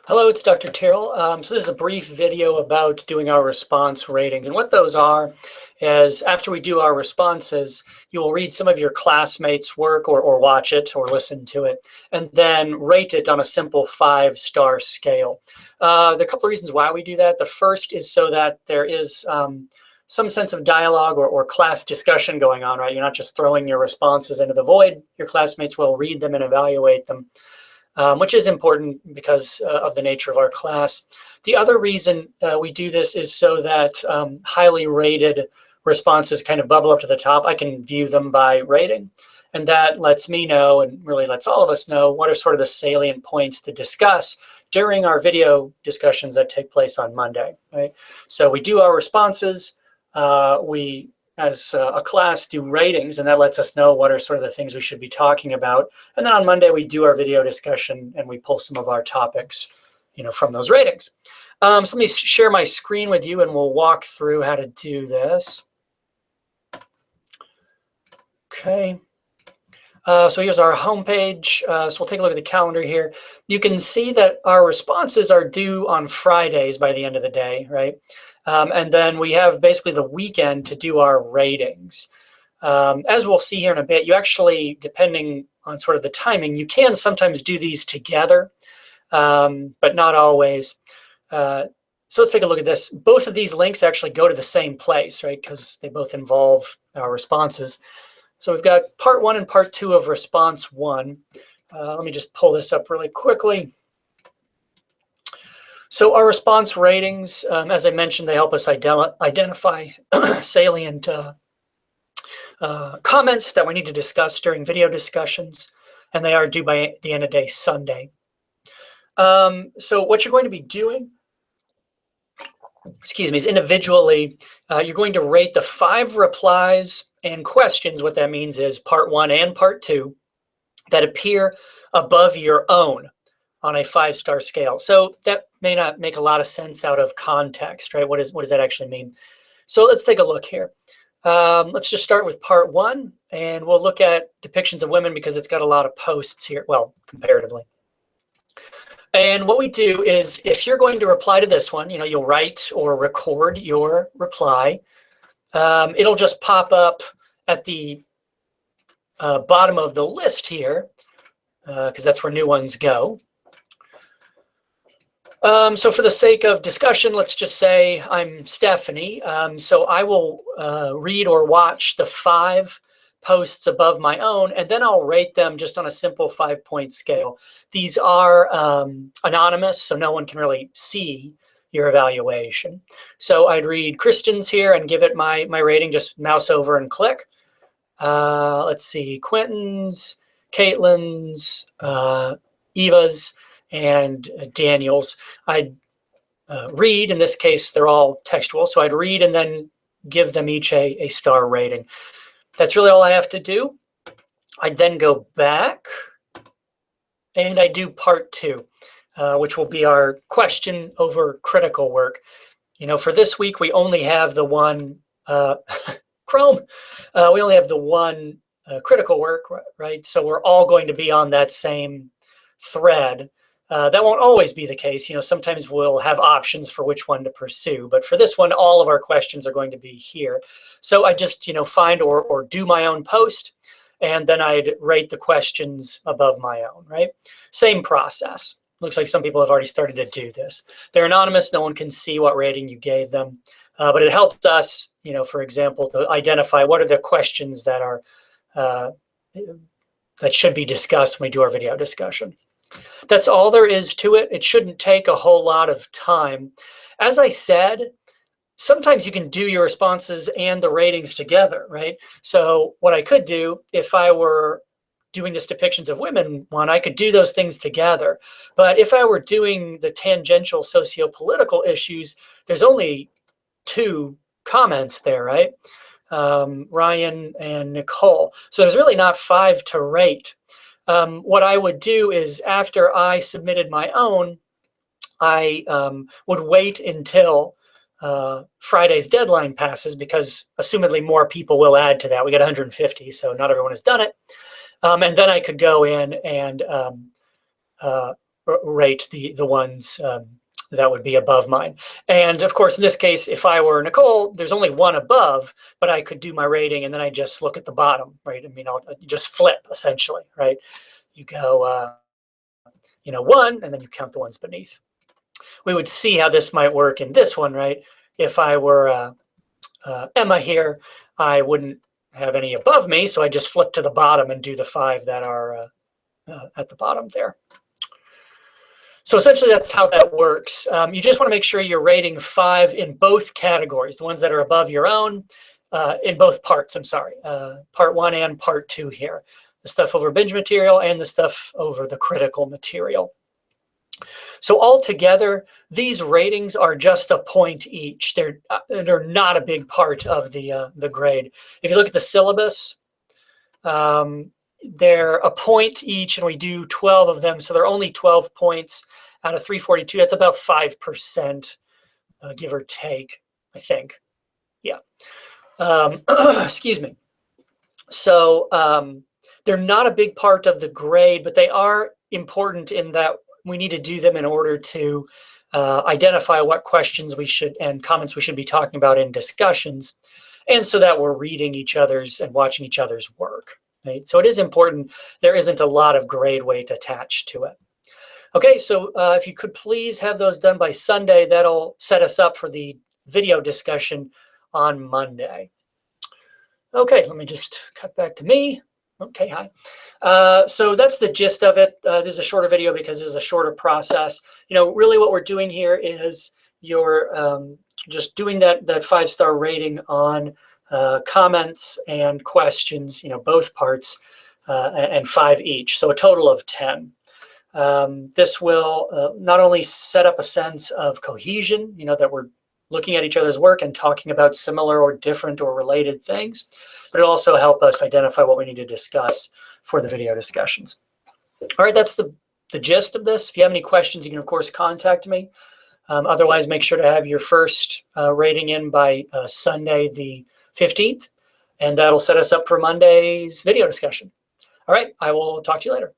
Hello, it's Dr. Tirrell. So this is a brief video about doing our response ratings. And what those are is after we do our responses, you will read some of your classmates' work or watch it or listen to it, and then rate it on a simple 5-star scale. There are a couple of reasons why we do that. The first is so that there is some sense of dialogue or class discussion going on, right? You're not just throwing your responses into the void. Your classmates will read them and evaluate them. Which is important because of the nature of our class. The other reason we do this is so that highly rated responses kind of bubble up to the top. I can view them by rating, and that lets me know, and really lets all of us know, what are sort of the salient points to discuss during our video discussions that take place on Monday, right? So we do our responses, we as a class do ratings, and that lets us know what are sort of the things we should be talking about. And then on Monday, we do our video discussion and we pull some of our topics, from those ratings. So let me share my screen with you and we'll walk through how to do this. Okay. So here's our homepage. So we'll take a look at the calendar here. You can see that our responses are due on Fridays by the end of the day, right? And then we have basically the weekend to do our ratings. As we'll see here in a bit, you actually, depending on sort of the timing, you can sometimes do these together, but not always. So let's take a look at this. Both of these links actually go to the same place, right? Because they both involve our responses. So we've got part 1 and part 2 of response 1. Let me just pull this up really quickly. So our response ratings, as I mentioned, they help us identify salient comments that we need to discuss during video discussions, and they are due by the end of day Sunday. So what you're going to be doing, is individually, you're going to rate the 5 replies and questions. What that means is part 1 and part 2 that appear above your own on a 5-star scale. So that may not make a lot of sense out of context, right? What does that actually mean? So let's take a look here. Let's just start with part 1, and we'll look at depictions of women because it's got a lot of posts here, well, comparatively. And what we do is, if you're going to reply to this one, you'll write or record your reply. It'll just pop up at the bottom of the list here, because that's where new ones go. So for the sake of discussion, let's just say I'm Stephanie. So I will read or watch the 5 posts above my own, and then I'll rate them just on a simple 5-point scale. These are anonymous, so no one can really see your evaluation. So I'd read Kristen's here and give it my rating, just mouse over and click. Let's see, Quentin's, Caitlin's, Eva's, and Daniel's. I'd read, in this case, they're all textual, so I'd read and then give them each a star rating. That's really all I have to do. I'd then go back and I do part 2, which will be our question over critical work. For this week, we only have the one, Chrome, we only have the one critical work, right? So we're all going to be on that same thread. That won't always be the case. Sometimes we'll have options for which one to pursue. But for this one, all of our questions are going to be here. So I just, find or do my own post, and then I'd rate the questions above my own, right? Same process. Looks like some people have already started to do this. They're anonymous. No one can see what rating you gave them. But it helps us, for example, to identify what are the questions that are that should be discussed when we do our video discussion. That's all there is to it. It shouldn't take a whole lot of time. As I said, sometimes you can do your responses and the ratings together, right? So what I could do, if I were doing this depictions of women one, I could do those things together. But if I were doing the tangential socio-political issues, there's only 2 comments there, right? Ryan and Nicole. So there's really not 5 to rate. What I would do is, after I submitted my own, I would wait until Friday's deadline passes, because assumedly more people will add to that. We got 150, so not everyone has done it. And then I could go in and rate the ones that would be above mine. And of course, in this case, if I were Nicole, there's only one above, but I could do my rating and then I just look at the bottom, right? I mean, I'll just flip essentially, right? You go, 1, and then you count the ones beneath. We would see how this might work in this one, right? If I were Emma here, I wouldn't have any above me, so I just flip to the bottom and do the 5 that are at the bottom there. So essentially, that's how that works. You just want to make sure you're rating 5 in both categories, the ones that are above your own, in both parts, I'm sorry, part 1 and part 2 here. The stuff over binge material and the stuff over the critical material. So altogether, these ratings are just a point each. They're not a big part of the grade. If you look at the syllabus, they're a point each, and we do 12 of them. So they're only 12 points out of 342. That's about 5%, give or take, I think. Yeah. Excuse me. So they're not a big part of the grade, but they are important in that we need to do them in order to identify what questions we should and comments we should be talking about in discussions, and so that we're reading each other's and watching each other's work. Right? So it is important. There isn't a lot of grade weight attached to it. Okay, so if you could please have those done by Sunday, that'll set us up for the video discussion on Monday. Okay, let me just cut back to me. Okay, hi. So that's the gist of it. This is a shorter video because this is a shorter process. Really what we're doing here is you're just doing that 5-star rating on comments and questions, both parts, and 5 each. So a total of 10. This will not only set up a sense of cohesion, that we're looking at each other's work and talking about similar or different or related things, but it'll also help us identify what we need to discuss for the video discussions. All right, that's the gist of this. If you have any questions, you can, of course, contact me. Otherwise, make sure to have your first rating in by Sunday the 15th, and that'll set us up for Monday's video discussion. All right, I will talk to you later.